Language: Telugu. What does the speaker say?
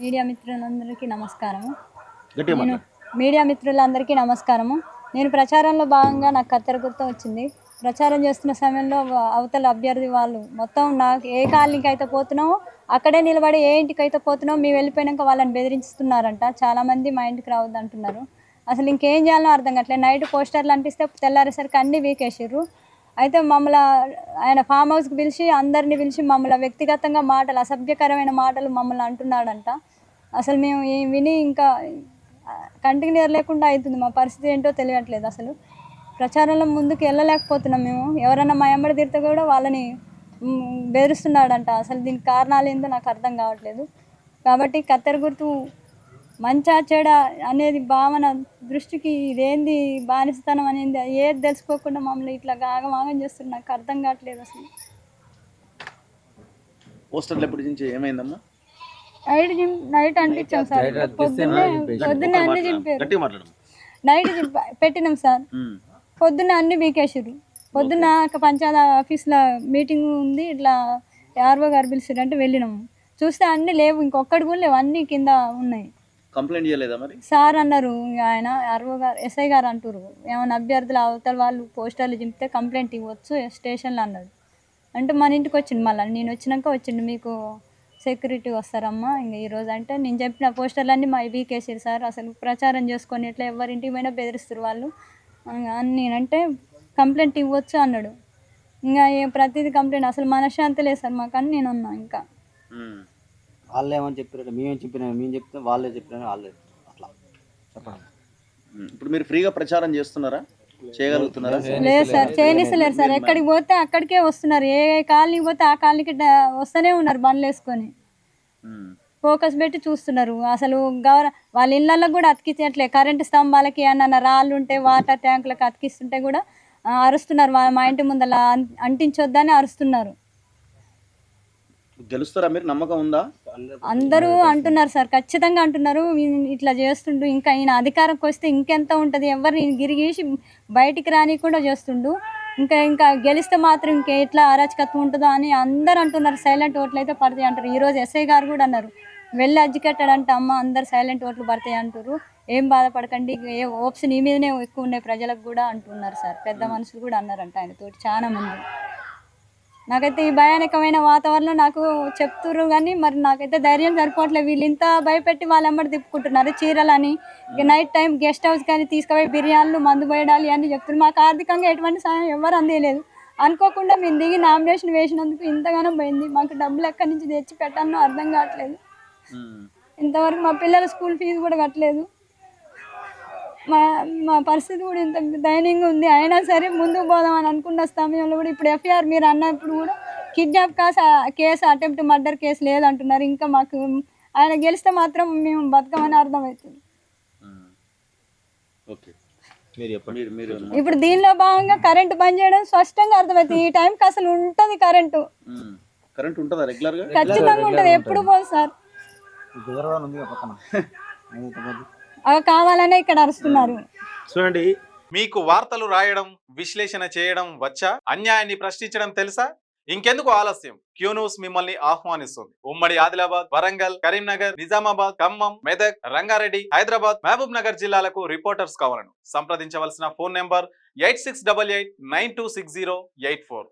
మీడియా మిత్రులందరికీ నమస్కారము. గట్టిగా నేను మాట్లాడు. మీడియా మిత్రులందరికీ నమస్కారము. నేను ప్రచారంలో భాగంగా నాకు కత్తెర గుర్తు వచ్చింది. ప్రచారం చేస్తున్న సమయంలో అవతల అభ్యర్థి వాళ్ళు మొత్తం నాకు ఏ కాలనీకి అయితే పోతున్నామో అక్కడే నిలబడి ఏ ఇంటికైతే పోతున్నామో మేము వెళ్ళిపోయినాక వాళ్ళని బెదిరిస్తున్నారంట. చాలామంది మా ఇంటికి రావద్దు అంటున్నారు. అసలు ఇంకేం చేయాలో అర్థం కావట్లేదు. నైట్ పోస్టర్లు అంటిస్తే తెల్లారేసరికి అన్నీ వీకేసిర్రు. అయితే మమ్మల్ని ఆయన ఫామ్ హౌస్కి పిలిచి అందరినీ పిలిచి మమ్మల్ని వ్యక్తిగతంగా మాటలు అసభ్యకరమైన మాటలు మమ్మల్ని అంటున్నాడంట. అసలు మేము విని ఇంకా కంటికి నీరు లేకుండా అవుతుంది. మా పరిస్థితి ఏంటో తెలియట్లేదు. అసలు ప్రచారంలో ముందుకు వెళ్ళలేకపోతున్నాం మేము. ఎవరైనా మా ఎమ్మడి తిరిగితే కూడా వాళ్ళని బెదిరిస్తున్నాడంట. అసలు దీనికి కారణాలు ఏందో నాకు అర్థం కావట్లేదు. కాబట్టి కత్తెర గుర్తు మంచా చెడ అనేది భావన దృష్టికి ఇదేంది బానిసతనం అనేది ఏది తెలుసుకోకుండా మమ్మల్ని ఇట్లా ఆగమాగం చేస్తున్నారు. నాకు అర్థం కావట్లేదు. అసలు పోస్టర్లు ఎప్పుడు నుంచి ఏమైందమ్మా? నైట్ అంటించాం సార్. పొద్దున్నే అన్ని చింపారు. గట్టిగా మాట్లాడు. నైట్ పెట్టినాం సార్. పొద్దున్న అన్ని బీకేసారు. పొద్దున్న పంచాయతీ ఆఫీస్లో మీటింగ్ ఉంది, ఇట్లా ఆర్ఓ గారు పిలిచారు అంటే వెళ్ళినాము. చూస్తే అన్నీ లేవు, ఇంకొక్కటి కూడా లేవు, అన్నీ కింద ఉన్నాయి. కంప్లైంట్ చేయలేదా మరి? సార్ అన్నారు, ఆయన ఆర్ఓ గారు ఎస్ఐ గారు అంటారు, ఏమైనా అభ్యర్థులు అవతల వాళ్ళు పోస్టర్లు చింపితే కంప్లైంట్ ఇవ్వచ్చు స్టేషన్లో అన్నాడు. అంటే మన ఇంటికి వచ్చిండు. మళ్ళీ నేను వచ్చినాక వచ్చిండు, మీకు సెక్యూరిటీ వస్తారమ్మా ఇంకా ఈరోజు అంటే నేను చెప్పిన పోస్టర్లన్నీ మా బీకేసారు సార్. అసలు ప్రచారం చేసుకొని ఇట్లా ఎవరింటికి పోయినా బెదిరిస్తారు వాళ్ళు అని నేనంటే కంప్లైంట్ ఇవ్వచ్చు అన్నాడు. ఇంకా ప్రతిదీ కంప్లైంట్, అసలు మనశ్శాంతి లేదు సార్ మాకు అని నేను అన్నా. ఇంకా వాళ్ళు ఏమని చెప్పారు, మేమేం చెప్పినా మేము చెప్తే వాళ్ళే చెప్పినా వాళ్ళే అట్లా చెప్పడం. ఇప్పుడు మీరు ఫ్రీగా ప్రచారం చేస్తున్నారా, చేయగలుగుతున్నారా? లేదు సార్, చేయనిస్తలేరు సార్. ఎక్కడికి పోతే అక్కడికే వస్తున్నారు. ఏ కాలనీకి పోతే ఆ కాలనీకి వస్తూనే ఉన్నారు బండ్లు వేసుకొని. ఫోకస్ పెట్టి చూస్తున్నారు. అసలు వాళ్ళ ఇళ్ళల్లో కూడా అతికించట్లే. కరెంటు స్తంభాలకి ఏమన్నా రాళ్ళు ఉంటే వాటర్ ట్యాంకులకు అతికిస్తుంటే కూడా అరుస్తున్నారు. మా ఇంటి ముందర అంటించొద్దని అరుస్తున్నారు. గెలుస్తారా మీరు? నమ్మకం ఉందా? అందరూ అంటున్నారు సార్, ఖచ్చితంగా అంటున్నారు. ఇట్లా చేస్తుండు, ఇంకా ఈయన అధికారంకి వస్తే ఇంకెంత ఉంటుంది, ఎవరిని గిరిగీసి బయటికి రానికుండా చేస్తుండు. ఇంకా గెలిస్తే మాత్రం ఇంకా ఎట్లా అరాచకత్వం ఉంటుందో అని అందరు అంటున్నారు. సైలెంట్ ఓట్లు అయితే పడతాయి అంటారు. ఈరోజు ఎస్ఐ గారు కూడా అన్నారు, వెళ్ళి అజ్జికట్టాడంట అమ్మ, అందరు సైలెంట్ ఓట్లు పడతాయి అంటారు, ఏం బాధపడకండి, ఏ ఓప్స్ నీ మీదనే ఎక్కువ ఉన్నాయి ప్రజలకు కూడా అంటున్నారు సార్. పెద్ద మనుషులు కూడా అన్నారంట ఆయనతోటి చాలా మంది. నాకైతే ఈ భయానకమైన వాతావరణం నాకు చెప్తుర్రు కానీ మరి నాకైతే ధైర్యం సరిపోవట్లేదు. వీళ్ళు ఇంత భయపెట్టి వాళ్ళ ఎమ్మడి తిప్పుకుంటున్నారు. చీరలని నైట్ టైం గెస్ట్ హౌస్ కానీ తీసుకుపోయి బిర్యానీలు మందు పోయడాలి అని చెప్తున్నారు. మాకు ఆర్థికంగా ఎటువంటి సాయం ఎవరు అందేయలేదు. అనుకోకుండా మేము దిగి నామినేషన్ వేసినందుకు ఇంతగానో పోయింది. మాకు డబ్బులు ఎక్కడి నుంచి తెచ్చి పెట్టానో అర్థం కావట్లేదు. ఇంతవరకు మా పిల్లల స్కూల్ ఫీజు కూడా కట్టలేదు. మా పరిస్థితి కూడా ఇంత దయనీయంగా ఉంది. అయినా సరే ముందుకు పోదామని అనుకున్న సమయంలో కూడా ఇప్పుడు ఎఫ్ఐఆర్ మీరు అన్నప్పుడు కూడా kidnap case attempt murder case లేదంటున్నారు. ఇంకా మాకు ఆయన గెలిస్తే మాత్రం మేము బతకమని అర్థమవుతుంది. ఇప్పుడు దీనిలో భాగంగా కరెంటు బంద్ చేయడం స్పష్టంగా అర్థమవుతుంది. ఈ టైంకి అసలు ఉంటుంది కరెంటు ఖచ్చితంగా ఉంటుంది, ఎప్పుడు పోదు సార్. అవి కావాలనే ఇక్కడ అరుస్తున్నారు. చూడండి, మీకు వార్తలు రాయడం, విశ్లేషణ చేయడం వచ్చా? అన్యాయాన్ని ప్రశ్నించడం తెలుసా? ఇంకెందుకు ఆలస్యం? క్యూ న్యూస్ మిమ్మల్ని ఆహ్వానిస్తుంది. ఉమ్మడి ఆదిలాబాద్, వరంగల్, కరీంనగర్, నిజామాబాద్, ఖమ్మం, మెదక్, రంగారెడ్డి, హైదరాబాద్, మహబూబ్ నగర్ జిల్లాలకు రిపోర్టర్స్ కావాలను సంప్రదించవలసిన ఫోన్ నెంబర్ 8688926084.